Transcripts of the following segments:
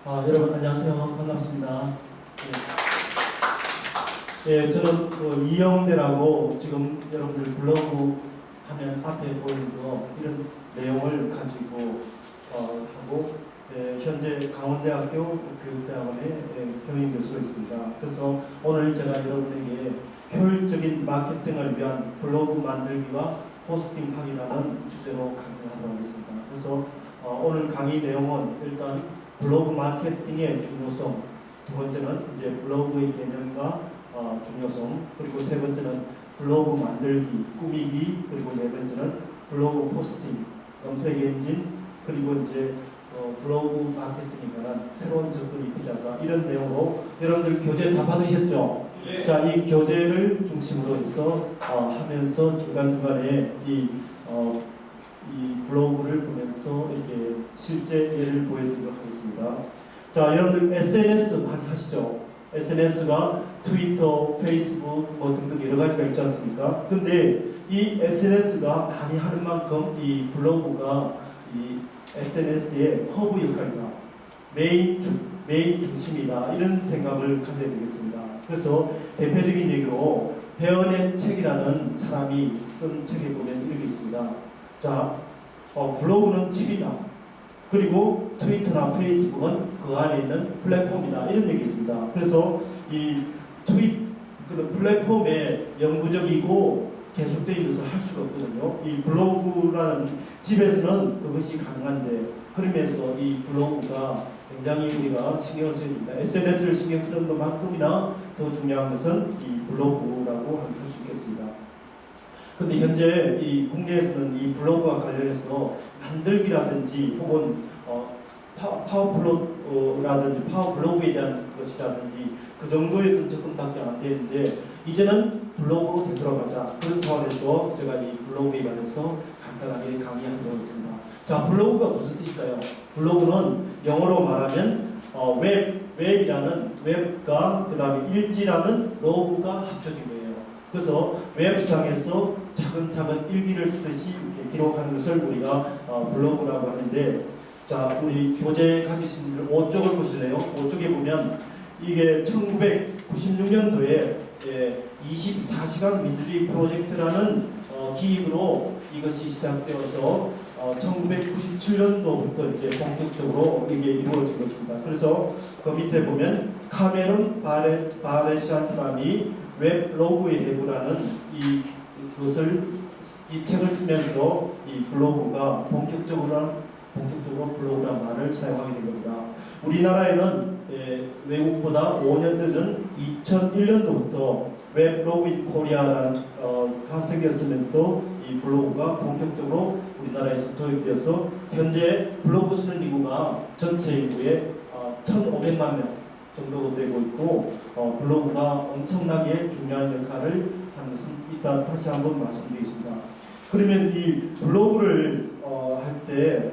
여러분 안녕하세요. 반갑습니다. 저는 이영대라고 지금 여러분들 블로그 화면 앞에 보이는 거 이런 내용을 가지고 하고 현재 강원대학교 교육대학원의 경영 교수로 있습니다. 그래서 오늘 제가 여러분에게 효율적인 마케팅을 위한 블로그 만들기와 포스팅하기라는 주제로 강의하도록 하겠습니다. 그래서 오늘 강의 내용은 일단 블로그 마케팅의 중요성, 두 번째는 이제 블로그의 개념과 중요성, 그리고 세 번째는 블로그 만들기, 꾸미기, 그리고 네 번째는 블로그 포스팅, 검색 엔진, 그리고 이제 블로그 마케팅에 관한 새로운 접근이 필요하다. 이런 내용으로 여러분들 교재 다 받으셨죠? 네. 자, 이 교재를 중심으로 해서 하면서 중간중간에 이 블로그를 보면서 이렇게 실제 예를 보여드리도록 하겠습니다. 자, 여러분들 SNS 많이 하시죠? SNS가 트위터, 페이스북 뭐 등등 여러 가지가 있지 않습니까? 근데 이 SNS가 많이 하는 만큼 이 블로그가 이 SNS의 허브 역할이다. 메인 중심이다. 이런 생각을 가져야 되겠습니다. 그래서 대표적인 얘기로 배언의 책이라는 사람이 쓴 책에 보면 이렇게 있습니다. 자, 블로그는 집이다. 그리고 트위터나 페이스북은 그 안에 있는 플랫폼이다. 이런 얘기 있습니다. 그래서 이 플랫폼에 영구적이고 계속적인 것을 할 수가 없거든요. 이 블로그라는 집에서는 그것이 가능한데, 그러면서 이 블로그가 굉장히 우리가 신경을 써야 됩니다. SNS를 신경 쓰는 것만큼이나 더 중요한 것은 이 블로그라고 할 수 있겠습니다. 근데 현재 이 국내에서는 이 블로그와 관련해서 만들기라든지 혹은 파워플로라든지 파워블로그에 대한 것이라든지 그 정도의 어떤 접근밖에 안 되는데, 이제는 블로그로 되돌아가자. 그런 차원에서 제가 이 블로그에 관해서 간단하게 강의하도록 하겠습니다. 자, 블로그가 무슨 뜻일까요? 블로그는 영어로 말하면 웹이라는 웹과 그 다음에 일지라는 로그가 합쳐진 거예요. 그래서 웹상에서 차근차근 일기를 쓰듯이 이렇게 기록하는 것을 우리가 블로그라고 하는데, 자, 우리 교재 가지신 분들 5쪽을 보실래요? 5쪽에 보면 이게 1996년도에 24시간 민주주의 프로젝트라는 기획으로 이것이 시작되어서 1997년도부터 이제 본격적으로 이게 이루어진 것입니다. 그래서 그 밑에 보면 카메론 바레시안 사람이 웹로그의 해부라는 이 책을 쓰면서 이 블로그가 본격적으로 블로그라는 말을 사용하게 된 겁니다. 우리나라에는 외국보다 5년 늦은 2001년도부터 웹로그 인 코리아라는 생겼으면서 이 블로그가 본격적으로 우리나라에서 도입되어서 현재 블로그 쓰는 인구가 전체 인구의 1,500만 명 정도가 되고 있고, 블로그가 엄청나게 중요한 역할을 하는 것은 이따 다시 한번 말씀드리겠습니다. 그러면 이 블로그를 할 때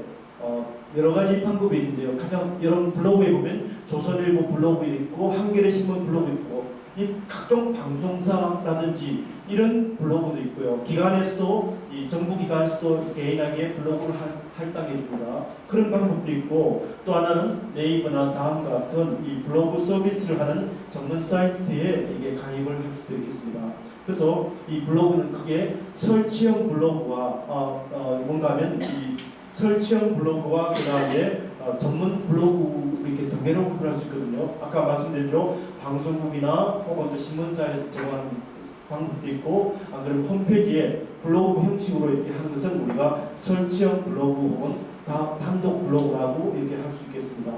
여러 가지 방법이 있는데요. 가장 여러분 블로그에 보면 조선일보 블로그 있고 한겨레 신문 블로그 있고 이 각종 방송사라든지 이런 블로그도 있고요. 기관에서도 이 정부 기관에서도 개인에게 블로그를 할당해 줍니다. 그런 방법도 있고, 또 하나는 네이버나 다음과 같은 이 블로그 서비스를 하는 전문 사이트에 이게 가입을 할 수도 있겠습니다. 그래서 이 블로그는 크게 설치형 블로그와 뭔가 하면 이 설치형 블로그와 그 다음에 전문 블로그 이렇게 두 개로 구분할 수 있거든요. 아까 말씀드린 대로 방송국이나 혹은 또 신문사에서 제공하는 방법도 있고, 안 그러면 홈페이지에 블로그 형식으로 이렇게 하는 것은 우리가 설치형 블로그 혹은 단독 블로그라고 이렇게 할 수 있겠습니다.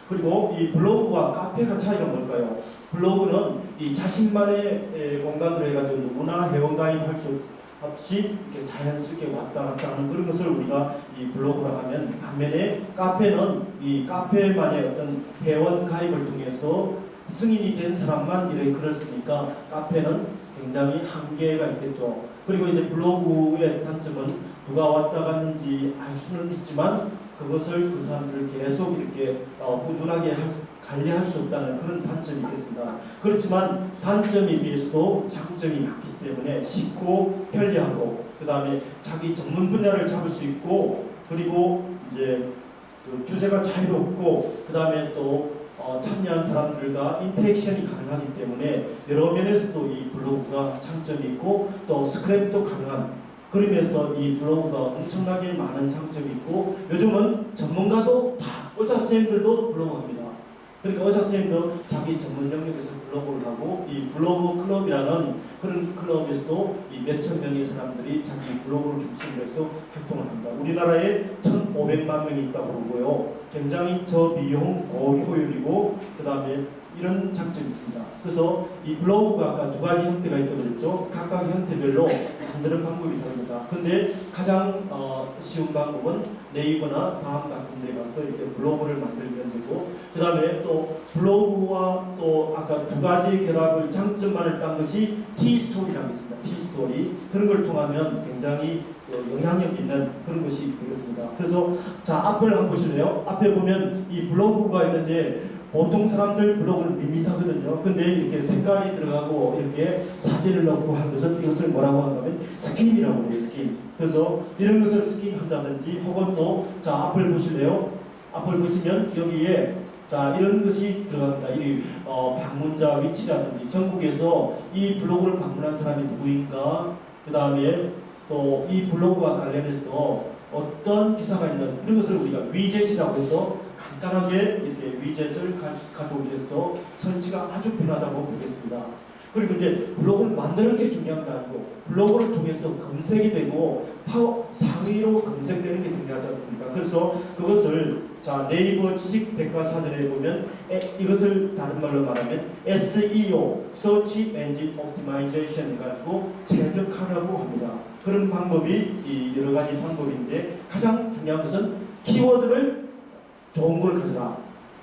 그리고 이 블로그와 카페가 차이가 뭘까요? 블로그는 이 자신만의 공간으로 해가지고 누구나 회원가입할 수 없이 이렇게 자연스럽게 왔다 갔다 하는 그런 것을 우리가 이 블로그라고 하면, 반면에 카페는 이 카페만의 어떤 회원 가입을 통해서 승인이 된 사람만 이렇게 글을 쓰니까 카페는 굉장히 한계가 있겠죠. 그리고 이제 블로그의 단점은 누가 왔다 갔는지 알 수는 있지만 그것을 그 사람들을 계속 이렇게 꾸준하게 관리할 수 없다는 그런 단점이 있겠습니다. 그렇지만 단점에 비해서도 장점이 많기 때문에 쉽고 편리하고, 그 다음에 자기 전문 분야를 잡을 수 있고, 그리고 이제 그 주제가 자유롭고 그 다음에 또 참여한 사람들과 인터랙션이 가능하기 때문에 여러 면에서도 이 블로그가 장점이 있고 또 스크랩도 가능한 그러면서 이 블로그가 엄청나게 많은 장점이 있고 요즘은 전문가도 다 의사 선생님들도 블로그합니다. 그러니까 의사 선생님도 자기 전문 영역에서 블로그를 하고 이 블로그 클럽이라는 그런 클럽에서도 이 몇천 명의 사람들이 자기 블로그를 중심으로 해서 활동을 합니다. 우리나라에 1,500만 명이 있다고 그러고요. 굉장히 저비용, 고효율이고 그 다음에 이런 장점이 있습니다. 그래서 이 블로그가 아까 두 가지 형태가 있다고 그랬죠. 각각 형태별로 만드는 방법이 다릅니다. 근데 가장 쉬운 방법은 네이버나 다음 같은 데 가서 이렇게 블로그를 만들면 되고 그 다음에 또 블로그와 또 아까 두 가지 결합을 장점만을 딴 것이 T스토리라고 있습니다. T스토리 그런 걸 통하면 굉장히 영향력 있는 그런 것이 되겠습니다. 그래서 자 앞을 한번 보실래요? 앞에 보면 이 블로그가 있는데 보통 사람들 블로그를 밋밋하거든요. 근데 이렇게 색깔이 들어가고 이렇게 사진을 넣고 한 것은 이것을 뭐라고 하냐면 스킨이라고 해요. 스킨. 그래서 이런 것을 스킨한다든지 혹은 또 자 앞을 보실래요? 앞을 보시면 여기에 자 이런 것이 들어갑니다. 이 방문자 위치라든지 전국에서 이 블로그를 방문한 사람이 누구인가 그 다음에 또 이 블로그와 관련해서 어떤 기사가 있는 이런 것을 우리가 위젯이라고 해서 간단하게 이렇게 위젯을 가져오셔서 설치가 아주 편하다고 보겠습니다. 그리고 이제 블로그를 만드는 게 중요한 게 아니고 블로그를 통해서 검색이 되고 상위로 검색되는 게 중요하지 않습니까? 그래서 그것을 자 네이버 지식백과사전에 보면 이것을 다른 말로 말하면 SEO, Search Engine Optimization 해가지고 최적화라고 합니다. 그런 방법이 이 여러 가지 방법인데 가장 중요한 것은 키워드를 좋은 걸 가져라.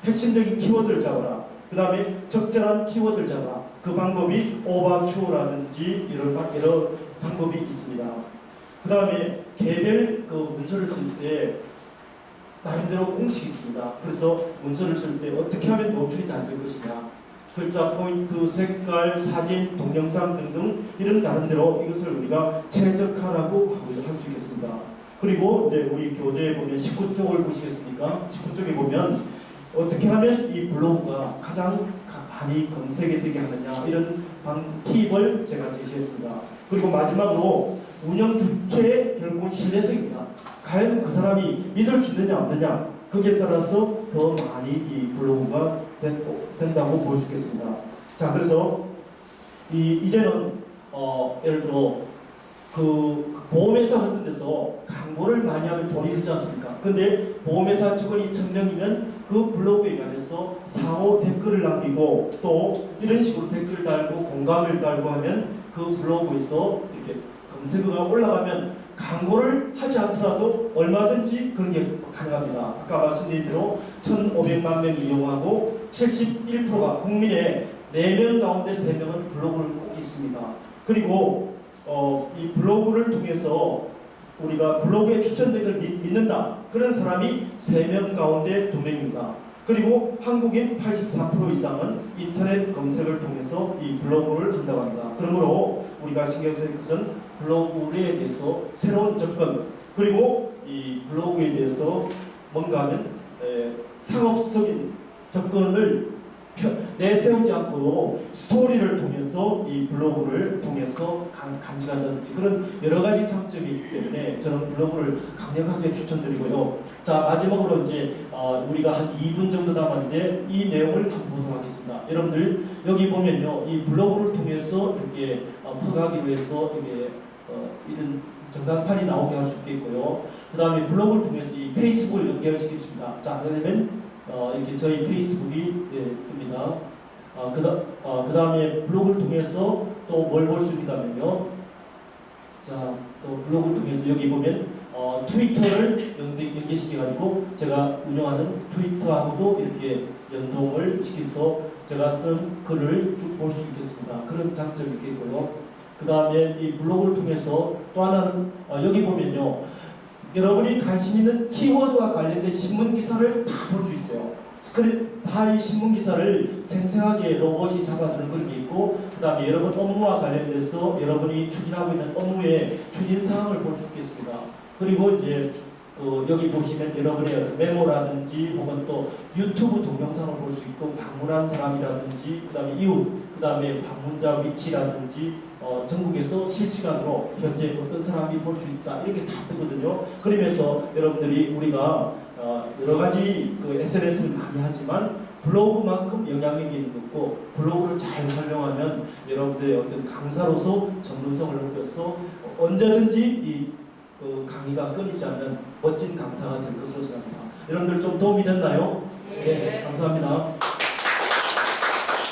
핵심적인 키워드를 잡아라. 그 다음에 적절한 키워드를 잡아라. 그 방법이 오버추어라든지 여러 방법이 있습니다. 그 다음에 개별 그 문서를 쓸 때 나름대로 공식이 있습니다. 그래서 문서를 쓸 때 어떻게 하면 노출이 안 될 것이냐. 글자 포인트, 색깔, 사진, 동영상 등등 이런 나름대로 이것을 우리가 최적화라고 할 수 있겠습니다. 그리고 이제 우리 교재에 보면 19쪽을 보시겠습니까? 19쪽에 보면 어떻게 하면 이 블로그가 가장 많이 검색이 되게 하느냐 이런 팁을 제가 제시했습니다. 그리고 마지막으로 운영 주체의 결국은 신뢰성입니다. 과연 그 사람이 믿을 수 있느냐 없느냐 거기에 따라서 더 많이 이 블로그가 된다고 볼 수 있겠습니다. 자 그래서 이제는 예를 들어 그 보험회사 같은 데서 광고를 많이 하면 돈이 들지 않습니까? 근데 보험회사 직원이 1000명이면 그 블로그에 관해서 상호 댓글을 남기고 또 이런 식으로 댓글을 달고 공감을 달고 하면 그 블로그에서 이렇게 검색어가 올라가면 광고를 하지 않더라도 얼마든지 그런 게 가능합니다. 아까 말씀드린 대로 1,500만 명이 이용하고 71%가 국민의 4명 가운데 3명은 블로그를 꼭 있습니다. 그리고 이 블로그를 통해서 우리가 블로그에 추천댓글 믿는다. 그런 사람이 3명 가운데 2명입니다. 그리고 한국인 84% 이상은 인터넷 검색을 통해서 이 블로그를 한다고 합니다. 그러므로 우리가 신경 쓸 것은 블로그에 대해서 새로운 접근 그리고 이 블로그에 대해서 뭔가 하면 상업적인 접근을 내세우지 않고 스토리를 통해서 이 블로그를 통해서 간직한다든지 그런 여러 가지 장점이 있기 때문에 저는 블로그를 강력하게 추천드리고요. 자 마지막으로 이제 우리가 한 2분 정도 남았는데 이 내용을 한번 보도록 하겠습니다. 여러분들 여기 보면요, 이 블로그를 통해서 이렇게 퍼가기 위해서 이게 이런 전광판이 나오게 할 수 있겠고요. 그 다음에 블로그를 통해서 이 페이스북을 연결시키겠습니다. 자 그러면 이렇게 저희 페이스북이 뜹니다. 그 다음에 블로그를 통해서 또 뭘 볼 수 있다면요. 자, 또 블로그를 통해서 여기 보면 트위터를 연계시켜가지고 제가 운영하는 트위터하고도 이렇게 연동을 시켜서 제가 쓴 글을 쭉 볼 수 있겠습니다. 그런 장점이 있겠고요. 그 다음에 이 블로그를 통해서 또 하나는 여기 보면요. 여러분이 관심 있는 키워드와 관련된 신문 기사를 다 볼 수 있어요. 다 이 신문 기사를 생생하게 로봇이 잡아주는 그런 게 있고, 그 다음에 여러분 업무와 관련돼서 여러분이 추진하고 있는 업무의 추진 사항을 볼 수 있겠습니다. 그리고 이제 여기 보시면 여러분의 어떤 메모라든지 혹은 또 유튜브 동영상을 볼 수 있고 방문한 사람이라든지 그다음에 이웃 그다음에 방문자 위치라든지 전국에서 실시간으로 현재 어떤 사람이 볼 수 있다 이렇게 다 뜨거든요. 그러면서 여러분들이 우리가 여러 가지 SNS를 많이 하지만 블로그만큼 영향력이 있는 거고 블로그를 잘 활용하면 여러분들의 어떤 강사로서 전문성을 높여서 언제든지 이 강의가 끊이지 않는 멋진 강사가 될 것으로 생각합니다. 여러분들 좀 도움이 됐나요? 네, 감사합니다.